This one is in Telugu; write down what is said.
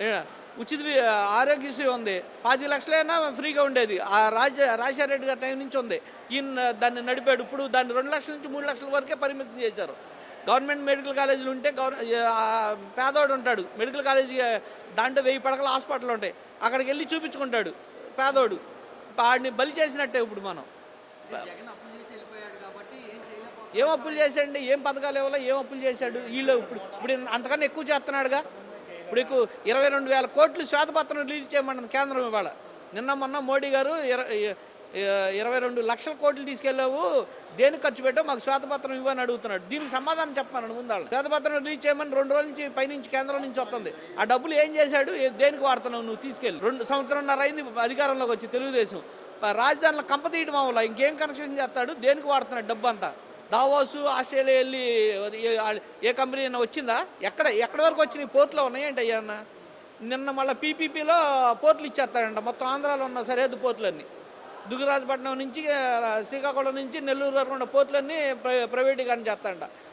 ఏ, ఉచిత ఆరోగ్యశ్రీ ఉంది. 10 లక్షలైనా ఫ్రీగా ఉండేది. ఆ రాజశేఖర రెడ్డి గారి టైం నుంచి ఉంది. ఈయన దాన్ని నడిపాడు. ఇప్పుడు దాన్ని 2 లక్షల నుంచి 3 లక్షల వరకే పరిమితం చేశారు. గవర్నమెంట్ మెడికల్ కాలేజీలు ఉంటే పేదవాడు ఉంటాడు. మెడికల్ కాలేజీ దాంట్లో 1000 పడకల హాస్పిటల్ ఉంటాయి. అక్కడికి వెళ్ళి చూపించుకుంటాడు పేదోడు. వాడిని బలి చేసినట్టే ఇప్పుడు మనం. ఏం అప్పులు చేశాడండి? ఏం పథకాలు ఇవ్వాలో ఏం అప్పులు చేశాడు? వీళ్ళు ఇప్పుడు అంతకన్నా ఎక్కువ చేస్తున్నాడుగా. ఇప్పుడు 22,000 కోట్లు శ్వేతపత్రం రిలీజ్ చేయమన్నది కేంద్రం ఇవాళ. నిన్న మొన్న మోడీ గారు 22 లక్షల కోట్లు తీసుకెళ్ళావు, దేనికి ఖర్చు పెట్టావు, మాకు శ్వేతపత్రం ఇవ్వని అడుగుతున్నాడు. దీనికి సమాధానం చెప్పమన్నాడు ముందాళ్ళు. శ్వేతపత్రం రిలీజ్ చేయమని 2 రోజుల నుంచి పైనుంచి కేంద్రం నుంచి వస్తుంది. ఆ డబ్బులు ఏం చేశాడు, దేనికి వాడుతున్నావు నువ్వు తీసుకెళ్ళి? 2 సంవత్సరంన్నర అయింది అధికారంలోకి వచ్చి తెలుగుదేశం. రాజధానిలో కంప తీయడం వల్ల ఇంకేం కనెక్షన్ చేస్తాడు, దేనికి వాడుతున్నాడు డబ్బు అంతా? దావోసు ఆస్ట్రేలియా వెళ్ళి ఏ కంపెనీ అయినా వచ్చిందా? ఎక్కడి వరకు వచ్చినాయి? పోర్టులో ఉన్నాయండి అయ్యన్న. నిన్న మళ్ళీ పీపీపీలో పోర్టులు ఇచ్చేస్తాడంట మొత్తం ఆంధ్రాలో ఉన్న సరిహద్దు పోర్టులన్నీ. దుగ్గరాజపట్నం నుంచి శ్రీకాకుళం నుంచి నెల్లూరు వరకు ఉన్న పోర్టులన్నీ ప్రైవేటీకరణ చేస్తాడంట.